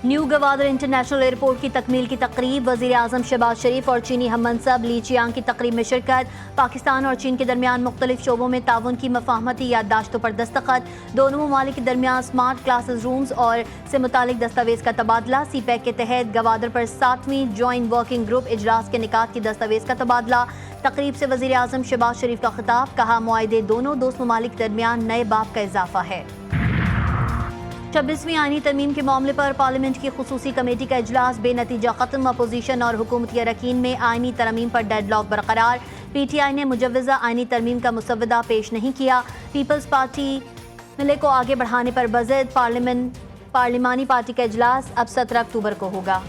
New Gwadar international airport की तकमील की तकरीब, वज़ीर आज़म शहबाज शरीफ और चीनी हम मनसब ली चियांग की तकरीब में शिरकत। पाकिस्तान और चीन के दरमियान मुख्तलिफ शोबों में ताउन की मफाहमती याददाश्तों पर दस्तखत। दोनों ममालिक के दरमियान स्मार्ट क्लासेस रूम्स और से मुतालिक दस्तावेज का तबादला। सी पैक के तहत गवादर पर 7वीं जॉइंट वर्किंग ग्रुप इजलास के निकात की दस्तावेज का तबादला। तकरीब से वज़ीर आज़म शहबाज शरीफ का खिताब, कहा मुआहदे दोनों दोस्त ममालिक के दरमियान नए बाब का इजाफा है। 26वीं आईनी तरमीम के मामले पर पार्लियामेंट की खुसूसी कमेटी का इजलास बेनतीजा खत्म। अपोजिशन और हुकूमती अरकान में आईनी तरमीम पर डेडलॉक बरकरार। PTI ने मुजव्वज़ा आईनी तरमीम का मुसवदा पेश नहीं किया। पीपल्स पार्टी मिले को आगे बढ़ाने पर बज़द। पार्लिमानी पार्टी का इजलास अब 17 अक्टूबर को होगा।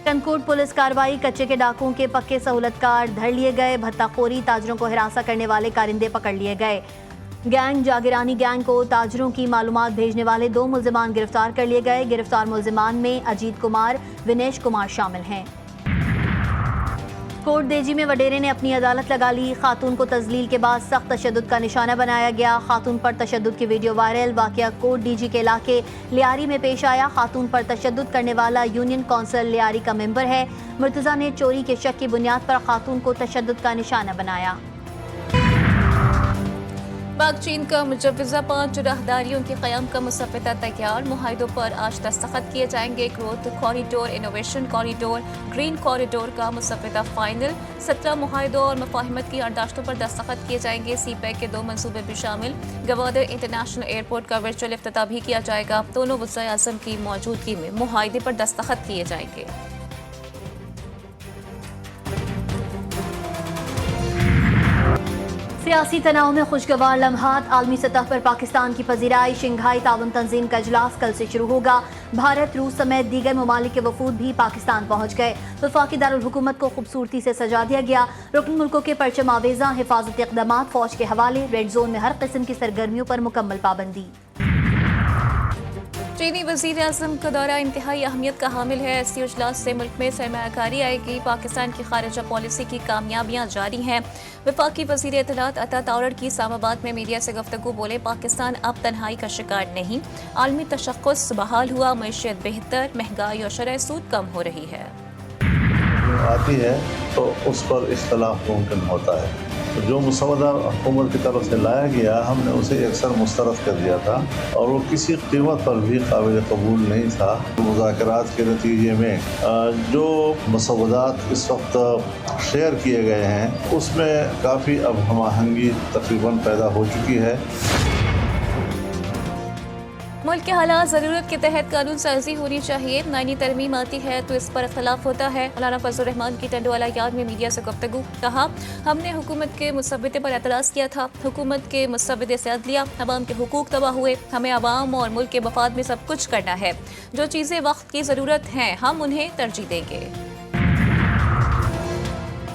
कनकोट पुलिस कार्रवाई, कच्चे के डाकुओं के पक्के सहूलतकार धर लिए गए। भत्ताखोरी ताजरों को हिरासा करने वाले कारिंदे पकड़ लिए गए। गैंग जागिरानी गैंग को ताजरों की मालूमात भेजने वाले 2 मुल्जिमान गिरफ्तार कर लिए गए। गिरफ्तार मुल्जिमान में अजीत कुमार, विनेश कुमार शामिल हैं। कोट देजी में वडेरे ने अपनी अदालत लगा ली। खातून को तजलील के बाद सख्त तशद्दुद का निशाना बनाया गया। खातून पर तशद्दुद की वीडियो वायरल। वाकया कोट DG के इलाके लियारी में पेश आया। खातून पर तशद्दुद करने वाला यूनियन कौंसिल लियारी का मेंबर है। मुर्तज़ा ने चोरी के शक की बुनियाद पर खातून को तशद्दुद का निशाना बनाया। पाक चीन का मुजव्वज़ा 5 राहदारियों के क़याम का मुसव्वदा तैयार। मुआहिदों पर आज दस्तखत किए जाएंगे। Growth corridor, innovation corridor, green corridor का मुसव्वदा फाइनल। 17 मुआहिदों और मफाहिमत की याददाश्तों पर दस्तखत किए जाएंगे। सी पैक के 2 मनसूबे भी शामिल। गवादर इंटरनेशनल एयरपोर्ट का वर्चुअल इफ्तिताह भी किया जाएगा। दोनों वज़ीर आज़म की मौजूदगी में मुआहिदे पर दस्तखत किए जाएंगे। सियासी तनाव में खुशगवार लम्हात। आलमी सतह पर पाकिस्तान की पजीराई। शंघाई ताउन तंजीम का इजलास कल से शुरू होगा। भारत, रूस समेत दीगर ममालिक के वफूद भी पाकिस्तान पहुँच गए। वफाकी दारुल हुकूमत को खूबसूरती से सजा दिया गया। रुकन मुल्कों के परचम आवेज़ा हिफाजती इक़दामात फौज के हवाले। रेड जोन में हर किस्म की सरगर्मियों पर मुकम्मल पाबंदी। चीनी वज़ीर आज़म का दौरा इंतहाई अहमियत का हामिल है। ऐसी इजलास से मुल्क में सरमायाकारी आएगी। पाकिस्तान की खारिजा पॉलिसी की कामयाबियाँ जारी हैं। वफाकी वज़ीर इत्तलात अता ताउरर की इस्लामाबाद में मीडिया से गुफ्तगू बोले, पाकिस्तान अब तन्हाई का शिकार नहीं। आलमी तशख़्ख़ुस बहाल हुआ, मईशत बेहतर, महंगाई और शरह सूद कम हो रही है। आती है तो उस पर इख्तलाफ मुमकिन होता है। तो जो मुसवदा हुकूमत की तरफ से लाया गया, हमने उसे अक्सर मुस्तरद कर दिया था और वो किसी कीमत पर भी काबिल कबूल नहीं था। मुज़ाकरात के नतीजे में जो मुसवदात इस वक्त शेयर किए गए हैं उसमें काफ़ी अब हम आहंगी तकरीबन पैदा हो चुकी है। मुल्क के हालात ज़रूरत के तहत कानून साजी होनी चाहिए। नई तरमीम आती है तो इस पर इख्तलाफ होता है। मौलाना फजल रहमान की टंडवाला याद में मीडिया से गुफ्तगू, कहा, हमने हुकूमत के मुसव्वदे पर एतराज़ किया था। हुकूमत के मुसव्वदे से अदलिया, अवाम के हुकूक तबाह हुए। हमें अवाम और मुल्क के मफाद में सब कुछ करना है। जो चीज़ें वक्त की ज़रूरत हैं हम उन्हें तरजीह देंगे।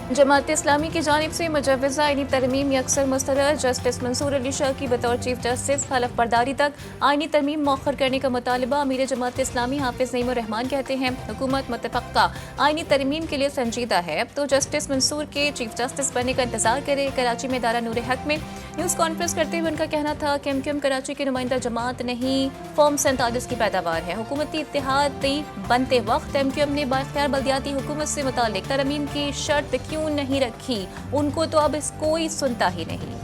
जमात इस्लामी की जानिब से मुजव्वज़ा आईनी तरमीम यकसर मुस्तरद। जस्टिस मंसूर अली शाह की बतौर चीफ जस्टिस हलफ बर्दारी तक आईनी तरमीम मौखर करने का मुतालबा। अमीर जमात इस्लामी हाफिज नईमुर रहमान कहते हैं, हुकूमत मुतफ़क्का आईनी तरमीम के लिए संजीदा है तो जस्टिस मंसूर के चीफ जस्टिस बनने का इंतजार करे। कराची में दारा नूर हक में न्यूज़ कॉन्फ्रेंस करते हुए उनका कहना था कि MQM कराची की नुमाइंदा जमात नहीं, फॉर्म 47 की पैदावार है। हुकूमती इत्तेहादी बनते वक्त MQM ने बाइख्तियार बल्दियाती हुकूमत से मुतालिक तरमीम की शर्त क्यों नहीं रखी? उनको तो अब इस कोई सुनता ही नहीं।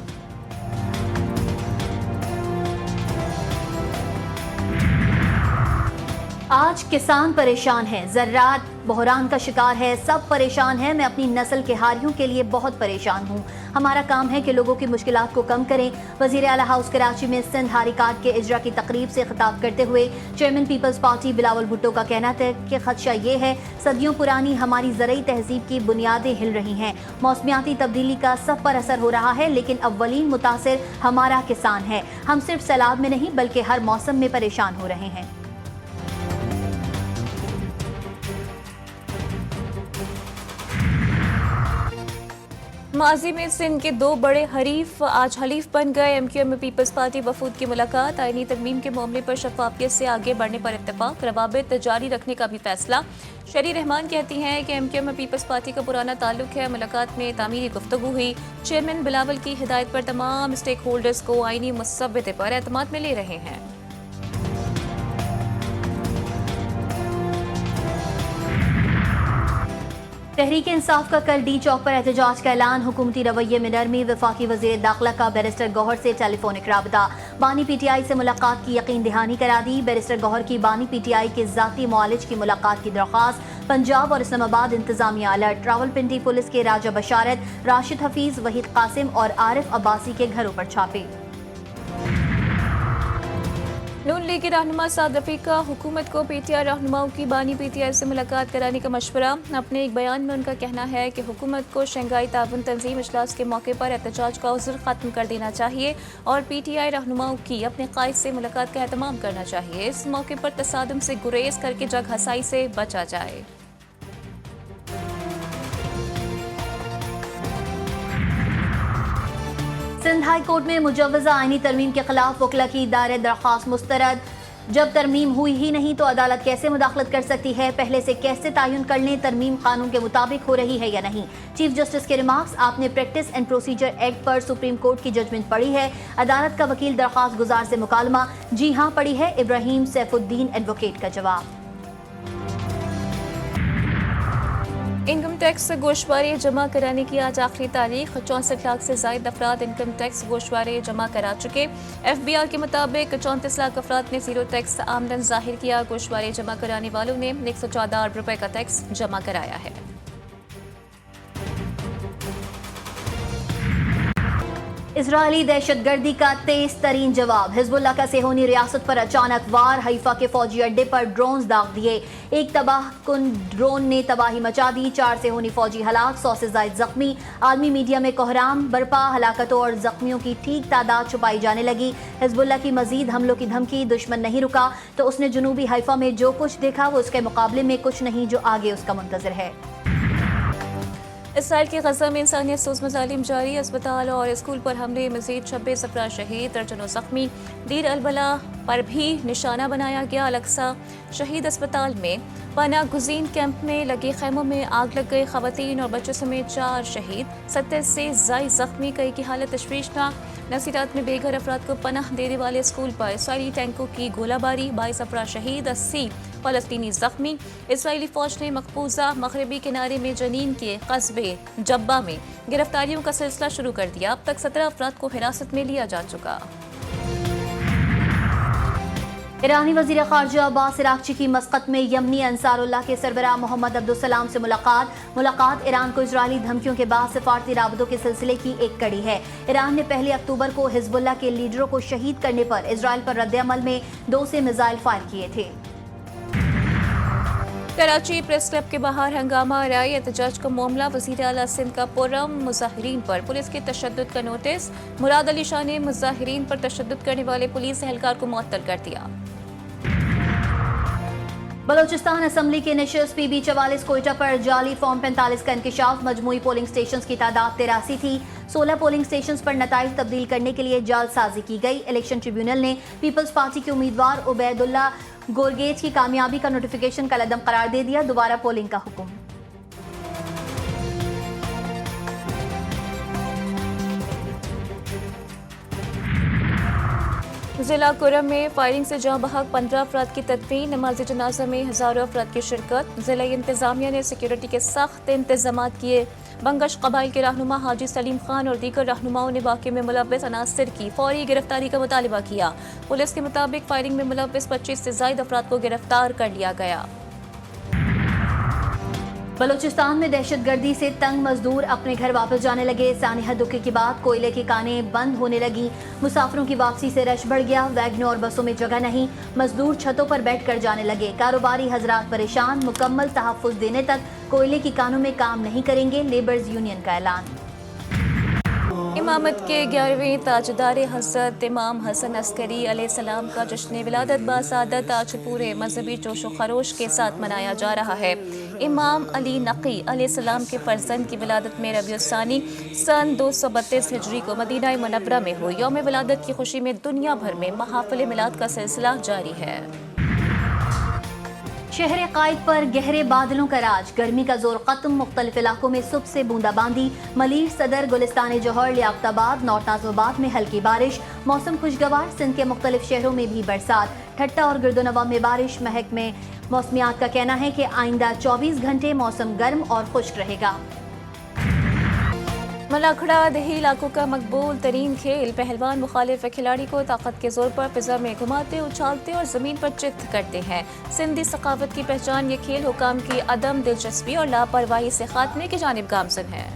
आज किसान परेशान है, ज़राअत बहरान का शिकार है, सब परेशान है। मैं अपनी नस्ल के हारियों के लिए बहुत परेशान हूँ। हमारा काम है कि लोगों की मुश्किलात को कम करें। वज़ीर आला हाउस कराची में सिंध हारी कार्ड के इजरा की तकरीब से खिताब करते हुए चेयरमैन पीपल्स पार्टी बिलावल भुट्टो का कहना था कि खदशा ये है, सदियों पुरानी हमारी ज़रई तहजीब की बुनियादें हिल रही हैं। मौसमियाती तब्दीली का सब पर असर हो रहा है, लेकिन अव्वलीन मुतासिर हमारा किसान है। हम सिर्फ सैलाब में नहीं बल्कि हर मौसम में परेशान हो रहे हैं। माजी में सिंध के 2 बड़े हरीफ आज हलीफ बन गए। MQM में पीपल्स पार्टी वफूद की मुलाकात। आईनी तरमीम के मामले पर शफाफियत से आगे बढ़ने पर इत्तेफाक। रवाबित जारी रखने का भी फैसला। शरी रहमान कहती हैं कि MQM में पीपल्स पार्टी का पुराना ताल्लुक है। मुलाकात में तामीरी गुफ्तगू हुई। चेयरमैन बिलावल की हिदायत पर तमाम स्टेक होल्डर्स को आईनी मुसव्वदे पर एतमाद में ले रहे हैं। تحریک انصاف کا کل ڈی چوک پر احتجاج کا اعلان، حکومتی رویے میں نرمی، وفاقی وزیر داخلہ کا بیرسٹر گوہر سے ٹیلی فونک رابطہ، بانی پی ٹی آئی سے ملاقات کی یقین دہانی کرا دی، بیرسٹر گوہر کی بانی پی ٹی آئی کے ذاتی معالج کی ملاقات کی درخواست، پنجاب اور اسلام آباد انتظامیہ الرٹ، راولپنڈی پولیس کے راجہ بشارت، راشد حفیظ، وحید قاسم اور عارف عباسی کے گھروں پر چھاپے۔ نون لیگ کے رہنما سعد رفیق کا حکومت کو پی ٹی آئی رہنماؤں کی بانی پی ٹی آئی سے ملاقات کرانے کا مشورہ۔ اپنے ایک بیان میں ان کا کہنا ہے کہ حکومت کو شنگھائی تعاون تنظیم اجلاس کے موقع پر احتجاج کا عذر ختم کر دینا چاہیے اور پی ٹی آئی رہنماؤں کی اپنے قائد سے ملاقات کا اہتمام کرنا چاہیے۔ اس موقع پر تصادم سے گریز کر کے جگ ہسائی سے بچا جائے۔ سندھ ہائی کورٹ میں مجوزہ آئینی ترمیم کے خلاف وکلا کی دائر درخواست مسترد۔ جب ترمیم ہوئی ہی نہیں تو عدالت کیسے مداخلت کر سکتی ہے؟ پہلے سے کیسے تعین کر لیں ترمیم قانون کے مطابق ہو رہی ہے یا نہیں؟ چیف جسٹس کے ریمارکس، آپ نے practice and procedure act per supreme court کی ججمنٹ پڑھی ہے؟ عدالت کا وکیل درخواست گزار سے مکالمہ، جی ہاں پڑھی ہے، ابراہیم سیف الدین ایڈوکیٹ کا جواب۔ انکم ٹیکس گوشوارے جمع کرانے کی آج آخری تاریخ، 64 لاکھ سے زائد افراد انکم ٹیکس گوشوارے جمع کرا چکے۔ ایف بی آر کے مطابق 34 لاکھ افراد نے زیرو ٹیکس آمدن ظاہر کیا۔ گوشوارے جمع کرانے والوں نے 114 ارب روپے کا ٹیکس جمع کرایا ہے۔ اسرائیلی دہشت گردی کا تیز ترین جواب، حزب اللہ کا سیہونی ریاست پر اچانک وار، حیفا کے فوجی اڈے پر ڈرونز داغ دیے، ایک تباہ کن ڈرون نے تباہی مچا دی، 4 سیہونی فوجی ہلاک، 100 سے زائد زخمی، عالمی میڈیا میں کوہرام برپا، ہلاکتوں اور زخمیوں کی ٹھیک تعداد چھپائی جانے لگی، حزب اللہ کی مزید حملوں کی دھمکی، دشمن نہیں رکا تو اس نے جنوبی حیفا میں جو کچھ دیکھا وہ اس کے مقابلے میں کچھ نہیں جو آگے اس کا منتظر ہے۔ اسرائیل کے غزہ میں انسانیت سوز مظالم جاری، اسپتال اور اسکول پر حملے، مزید 26 افراد شہید، درجنوں زخمی، دیر البلا پر بھی نشانہ بنایا گیا، الاقصی شہید اسپتال میں پناہ گزین کیمپ میں لگے خیموں میں آگ لگ گئی، خواتین اور بچوں سمیت 4 شہید، 70 سے زائد زخمی، کئی کی حالت تشویشناک۔ نصیرات میں بے گھر افراد کو پناہ دینے والے اسکول پر اسرائیلی ٹینکوں کی گولہ باری، 22 افراد شہید، 80 فلسطینی زخمی۔ اسرائیلی فوج نے مقبوضہ مغربی کنارے میں جنین کے قصبے جبہ میں گرفتاریوں کا سلسلہ شروع کر دیا، اب تک 17 افراد کو حراست میں لیا جا چکا۔ ایرانی وزیر خارجہ عباس عراقچی کی مسقط میں یمنی انصار اللہ کے سربراہ محمد عبدالسلام سے ملاقات ایران کو اسرائیلی دھمکیوں کے بعد سفارتی رابطوں کے سلسلے کی ایک کڑی ہے۔ ایران نے 1 اکتوبر کو حزب اللہ کے لیڈروں کو شہید کرنے پر اسرائیل پر رد عمل میں 2 سے میزائل فائر کیے تھے۔ کراچی پریس کلب کے باہر ہنگامہ آرائی، احتجاج کا معاملہ، وزیر اعلیٰ سندھ کا پرام، مظاہرین پر پولیس کے تشدد کا نوٹس، مراد علی شاہ نے مظاہرین پر تشدد کرنے والے پولیس اہلکار کو معطل کر دیا۔ بلوچستان اسمبلی کے نشست پی بی 44 کوئٹہ پر جعلی فارم 45 کا انکشاف، مجموعی پولنگ سٹیشنز کی تعداد 83 تھی، 16 پولنگ سٹیشنز پر نتائج تبدیل کرنے کے لیے جعل سازی کی گئی۔ الیکشن ٹریبیونل نے پیپلز پارٹی کے امیدوار عبید اللہ گورگیج کی کامیابی کا نوٹیفیکیشن کالعدم قرار دے دیا، دوبارہ پولنگ کا حکم۔ ضلع کرم میں فائرنگ سے جاں بحق 15 افراد کی تدفین، نماز جنازہ میں ہزاروں افراد کی شرکت، ضلع انتظامیہ نے سیکیورٹی کے سخت انتظامات کیے، بنگش قبائل کے رہنما حاجی سلیم خان اور دیگر رہنماؤں نے واقعے میں ملوث عناصر کی فوری گرفتاری کا مطالبہ کیا، پولیس کے مطابق فائرنگ میں ملوث 25 سے زائد افراد کو گرفتار کر لیا گیا۔ بلوچستان میں دہشت گردی سے تنگ مزدور اپنے گھر واپس جانے لگے، سانحہ دکے کے بعد کوئلے کی کانیں بند ہونے لگی، مسافروں کی واپسی سے رش بڑھ گیا، ویگنوں اور بسوں میں جگہ نہیں، مزدور چھتوں پر بیٹھ کر جانے لگے، کاروباری حضرات پریشان، مکمل تحفظ دینے تک کوئلے کی کانوں میں کام نہیں کریں گے، لیبرز یونین کا اعلان۔ امامت کے 11ویں تاجدار حضرت امام حسن عسکری علیہ السلام کا جشن ولادت باسعادت آج پورے مذہبی جوش و خروش کے ساتھ منایا جا رہا ہے۔ امام علی نقی علیہ السلام کے فرزند کی ولادت میں ربیع الثانی سن 232 ہجری کو مدینہ منورہ میں ہوئی۔ یوم ولادت کی خوشی میں دنیا بھر میں محافل میلاد کا سلسلہ جاری ہے۔ شہر قائد پر گہرے بادلوں کا راج، گرمی کا زور ختم، مختلف علاقوں میں صبح سے بوندا باندی، ملیر صدر، گلستان جوہر، لیاقت آباد، نارتھ ناظم آباد میں ہلکی بارش، موسم خوشگوار، سندھ کے مختلف شہروں میں بھی برسات، ٹھٹہ اور گرد و نواح میں بارش۔ محکمہ موسمیات کا کہنا ہے کہ آئندہ 24 گھنٹے موسم گرم اور خشک رہے گا۔ ملاکھڑا دیہی علاقوں کا مقبول ترین کھیل، پہلوان مخالف کھلاڑی کو طاقت کے زور پر فضا میں گھماتے، اچھالتے اور زمین پر چت کرتے ہیں۔ سندھی ثقافت کی پہچان یہ کھیل حکام کی عدم دلچسپی اور لاپرواہی سے خاتمے کی جانب گامزن ہے۔